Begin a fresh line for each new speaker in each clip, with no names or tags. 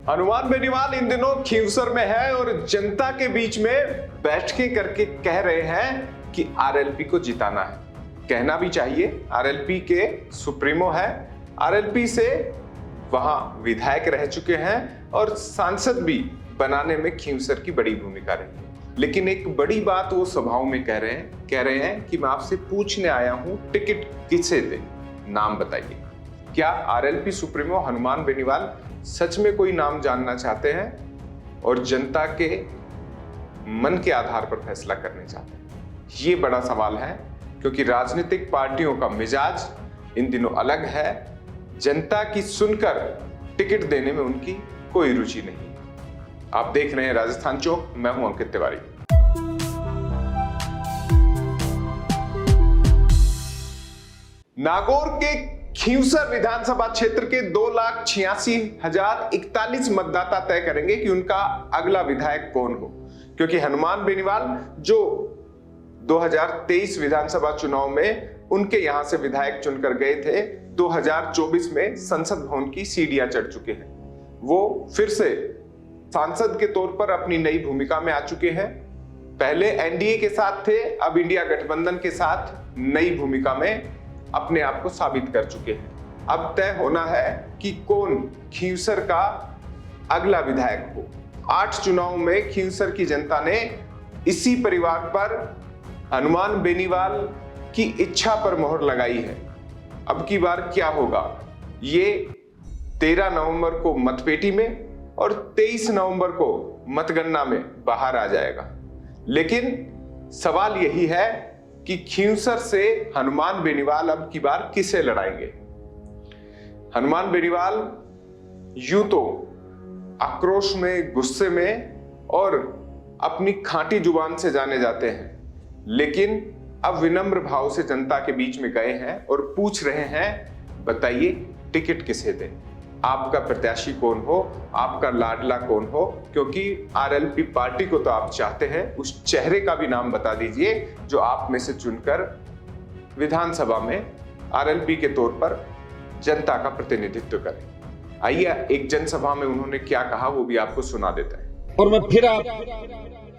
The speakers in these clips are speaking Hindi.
हनुमान बेनीवाल इन दिनों खींवसर में है और जनता के बीच में बैठकें करके कह रहे हैं कि आरएलपी को जिताना है। कहना भी चाहिए, आरएलपी के सुप्रीमो है, आरएलपी से वहां विधायक रह चुके हैं और सांसद भी बनाने में खींवसर की बड़ी भूमिका रही है। लेकिन एक बड़ी बात वो सभाओं में कह रहे हैं कि मैं आपसे पूछने आया हूं, टिकट किसे दे, नाम बताइए। क्या आरएलपी सुप्रीमो हनुमान बेनीवाल सच में कोई नाम जानना चाहते हैं और जनता के मन के आधार पर फैसला करने चाहते हैं? ये बड़ा सवाल है, क्योंकि राजनीतिक पार्टियों का मिजाज इन दिनों अलग है। जनता की सुनकर टिकट देने में उनकी कोई रुचि नहीं। आप देख रहे हैं राजस्थान चौक, मैं हूं अंकित तिवारी। नागौर के खींवसर विधानसभा क्षेत्र के 2,86,041 मतदाता तय करेंगे कि उनका अगला विधायक कौन हो, क्योंकि हनुमान बेनीवाल जो 2023 विधानसभा चुनाव में उनके यहां से विधायक चुनकर गए थे, 2024 में संसद भवन की सीढ़ियां चढ़ चुके हैं। वो फिर से सांसद के तौर पर अपनी नई भूमिका में आ चुके हैं। पहले एनडीए के साथ थे, अब इंडिया गठबंधन के साथ नई भूमिका में अपने आप को साबित कर चुके हैं। अब तय होना है कि कौन खींवसर का अगला विधायक हो। 8 चुनाव में खींवसर की जनता ने इसी परिवार पर, हनुमान बेनीवाल की इच्छा पर मोहर लगाई है। अब की बार क्या होगा, ये 13 नवंबर को मतपेटी में और 23 नवंबर को मतगणना में बाहर आ जाएगा। लेकिन सवाल यही है कि खींवसर से हनुमान बेनीवाल अब की बार किसे लड़ाएंगे। हनुमान बेनीवाल यूं तो आक्रोश में, गुस्से में और अपनी खांटी जुबान से जाने जाते हैं, लेकिन अब विनम्र भाव से जनता के बीच में गए हैं और पूछ रहे हैं, बताइए टिकट किसे दें, आपका प्रत्याशी कौन हो, आपका लाडला कौन हो। क्योंकि आरएलपी पार्टी को तो आप चाहते हैं, उस चेहरे का भी नाम बता दीजिए जो आप में से चुनकर विधानसभा में आरएलपी के तौर पर जनता का प्रतिनिधित्व करे। आइए एक जनसभा में उन्होंने क्या कहा वो भी आपको सुना देता है।
और मैं फिर आप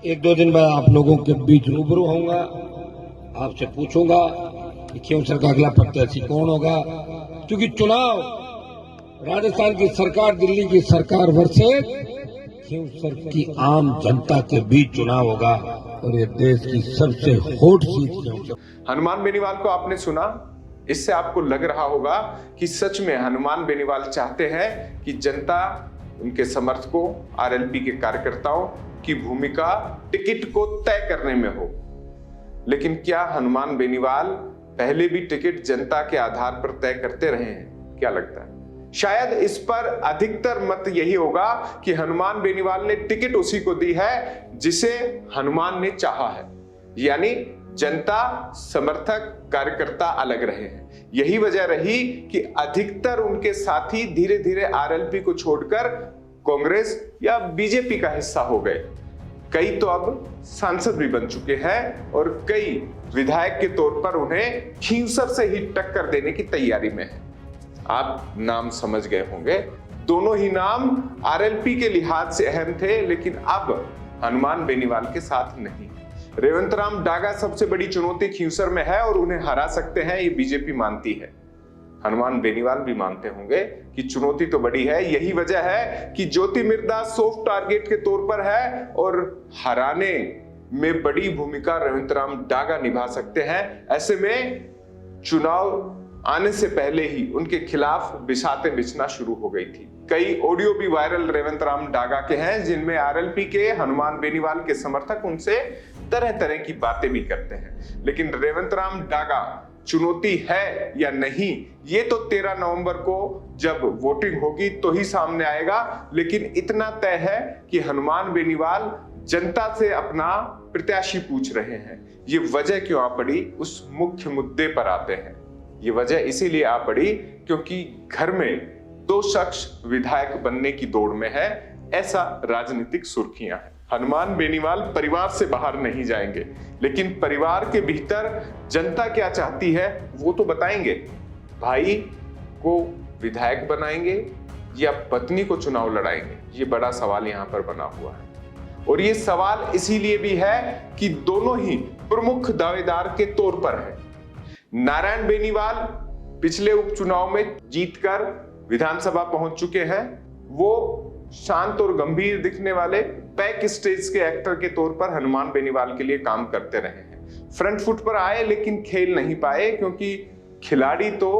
1-2 दिन बाद आप लोगों के बीच रूबरू होऊंगा, आपसे पूछूंगा कि खींवसर का अगला प्रत्याशी कौन होगा। क्योंकि चुनाव राजस्थान की सरकार, दिल्ली की सरकार वर्सेस खींवसर की आम जनता के बीच चुनाव होगा और ये देश की सबसे हॉट सीट।
हनुमान बेनीवाल को आपने सुना, इससे आपको लग रहा होगा कि सच में हनुमान बेनीवाल चाहते हैं कि जनता, उनके समर्थकों, आरएलपी के कार्यकर्ताओं की भूमिका टिकट को तय करने में हो। लेकिन क्या हनुमान बेनीवाल पहले भी टिकट जनता के आधार पर तय करते रहे हैं? क्या लगता है? शायद इस पर अधिकतर मत यही होगा कि हनुमान बेनीवाल ने टिकट उसी को दी है जिसे हनुमान ने चाहा है, यानी जनता, समर्थक, कार्यकर्ता अलग रहे हैं। यही वजह रही कि अधिकतर उनके साथी धीरे धीरे आरएलपी को छोड़कर कांग्रेस या बीजेपी का हिस्सा हो गए। कई तो अब सांसद भी बन चुके हैं और कई विधायक के तौर पर उन्हें खींवसर से ही टक्कर देने की तैयारी में है। आप नाम समझ गए होंगे, दोनों ही नाम आरएलपी के लिहाज से अहम थे, लेकिन अब हनुमान बेनीवाल के साथ नहीं। रेवंत राम डागा सबसे बड़ी चुनौती खींवसर में है और उन्हें हरा सकते हैं, ये बीजेपी मानती है। हनुमान बेनीवाल भी मानते होंगे कि चुनौती तो बड़ी है। यही वजह है कि ज्योति मिर्दा सॉफ्ट टारगेट के तौर पर है और हराने में बड़ी भूमिका रेवंत राम डागा निभा सकते हैं। ऐसे में चुनाव आने से पहले ही उनके खिलाफ बिसातें बिछना शुरू हो गई थी। कई ऑडियो भी वायरल रेवंत राम डागा के हैं, जिनमें आरएलपी के, हनुमान बेनीवाल के समर्थक उनसे तरह तरह की बातें भी करते हैं। लेकिन रेवंत राम डागा चुनौती है या नहीं, ये तो 13 नवंबर को जब वोटिंग होगी तो ही सामने आएगा। लेकिन इतना तय है कि हनुमान बेनीवाल जनता से अपना प्रत्याशी पूछ रहे हैं। ये वजह क्यों आ पड़ी, उस मुख्य मुद्दे पर आते हैं। ये वजह इसीलिए आ पड़ी क्योंकि घर में 2 शख्स विधायक बनने की दौड़ में है, ऐसा राजनीतिक सुर्खियां हैं। हनुमान बेनीवाल परिवार से बाहर नहीं जाएंगे, लेकिन परिवार के भीतर जनता क्या चाहती है वो तो बताएंगे। भाई को विधायक बनाएंगे या पत्नी को चुनाव लड़ाएंगे, ये बड़ा सवाल यहां पर बना हुआ है। और ये सवाल इसीलिए भी है कि दोनों ही प्रमुख दावेदार के तौर पर है। नारायण बेनीवाल पिछले उपचुनाव में जीतकर विधानसभा पहुंच चुके हैं। वो शांत और गंभीर दिखने वाले बैक स्टेज के एक्टर के तौर पर हनुमान बेनीवाल के लिए काम करते रहे हैं। फ्रंट फुट पर आए लेकिन खेल नहीं पाए, क्योंकि खिलाड़ी तो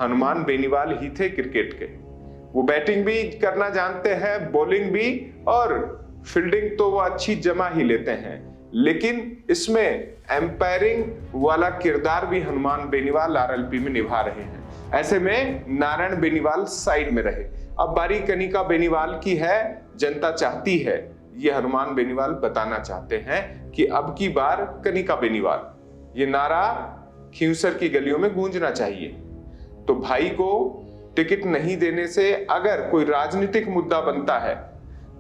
हनुमान बेनीवाल ही थे क्रिकेट के। वो बैटिंग भी करना जानते हैं, बॉलिंग भी, और फील्डिंग तो वो अच्छी जमा ही लेते हैं। लेकिन इसमें एम्पायरिंग वाला किरदार भी हनुमान बेनीवाल आरएलपी में निभा रहे हैं। ऐसे में नारायण बेनीवाल साइड में रहे। अब बारी कनिका बेनीवाल की है। जनता चाहती है, ये हनुमान बेनीवाल बताना चाहते हैं कि अब की बार कनिका बेनीवाल, ये नारा खींवसर की गलियों में गूंजना चाहिए। तो भाई को टिकट नहीं देने से अगर कोई राजनीतिक मुद्दा बनता है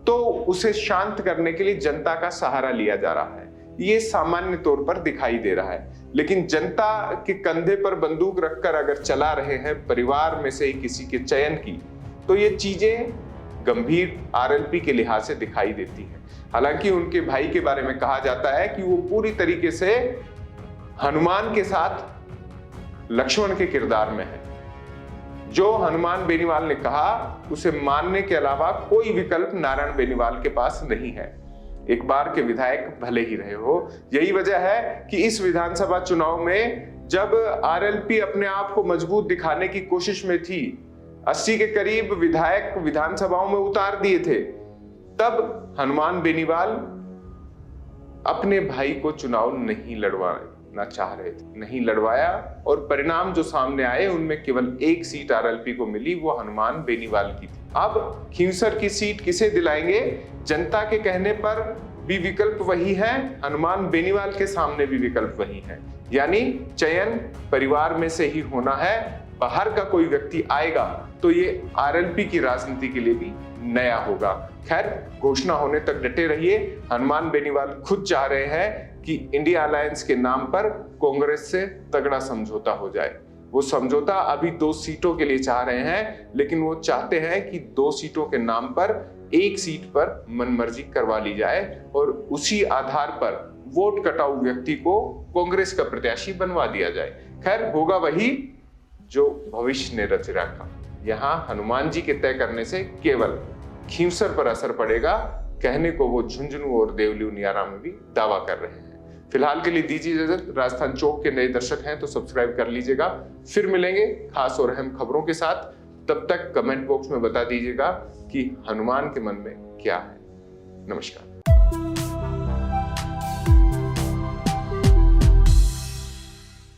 तो उसे शांत करने के लिए जनता का सहारा लिया जा रहा है। ये सामान्य तौर पर दिखाई दे रहा है। लेकिन जनता के कंधे पर बंदूक रखकर अगर चला रहे हैं परिवार में से ही किसी के चयन की, तो ये चीजें गंभीर आरएलपी के लिहाज से दिखाई देती है। हालांकि उनके भाई के बारे में कहा जाता है कि वो पूरी तरीके से हनुमान के साथ लक्ष्मण के किरदार में है। जो हनुमान बेनीवाल ने कहा उसे मानने के अलावा कोई विकल्प नारायण बेनीवाल के पास नहीं है। एक बार के विधायक भले ही रहे हो। यही वजह है कि इस विधानसभा चुनाव में जब आरएलपी अपने आप को मजबूत दिखाने की कोशिश में थी, 80 के करीब विधायक विधानसभाओं में उतार दिए थे, तब हनुमान बेनीवाल अपने भाई को चुनाव नहीं लड़वाना चाह रहे थे, नहीं लड़वाया। और परिणाम जो सामने आए उनमें केवल एक सीट आरएलपी को मिली, वो हनुमान बेनीवाल की थी। अब खींवसर की सीट किसे दिलाएंगे? जनता के कहने पर भी विकल्प वही है, हनुमान बेनीवाल के सामने भी विकल्प वही है। यानी चयन परिवार में से ही होना है। बाहर का कोई व्यक्ति आएगा तो ये आरएलपी की राजनीति के लिए भी नया होगा। खैर, घोषणा होने तक डटे रहिए। हनुमान बेनीवाल खुद चाह रहे हैं कि इंडिया अलायंस के नाम पर कांग्रेस से तगड़ा समझौता हो जाए। वो समझौता अभी 2 सीटों के लिए चाह रहे हैं, लेकिन वो चाहते हैं कि 2 सीटों के नाम पर 1 सीट पर मनमर्जी करवा ली जाए और उसी आधार पर वोट कटाऊ व्यक्ति को कांग्रेस का प्रत्याशी बनवा दिया जाए। खैर, होगा वही जो भविष्य ने रच रखा। यहाँ हनुमान जी के तय करने से केवल खींवसर पर असर पड़ेगा, कहने को वो झुंझुनू और देवली उनियारा में भी दावा कर रहे हैं। फिलहाल के लिए दीजिए इजाजत। राजस्थान चौक के नए दर्शक हैं तो सब्सक्राइब कर लीजिएगा। फिर मिलेंगे खास और अहम खबरों के साथ। तब तक कमेंट बॉक्स में बता दीजिएगा कि हनुमान के मन में क्या है। नमस्कार।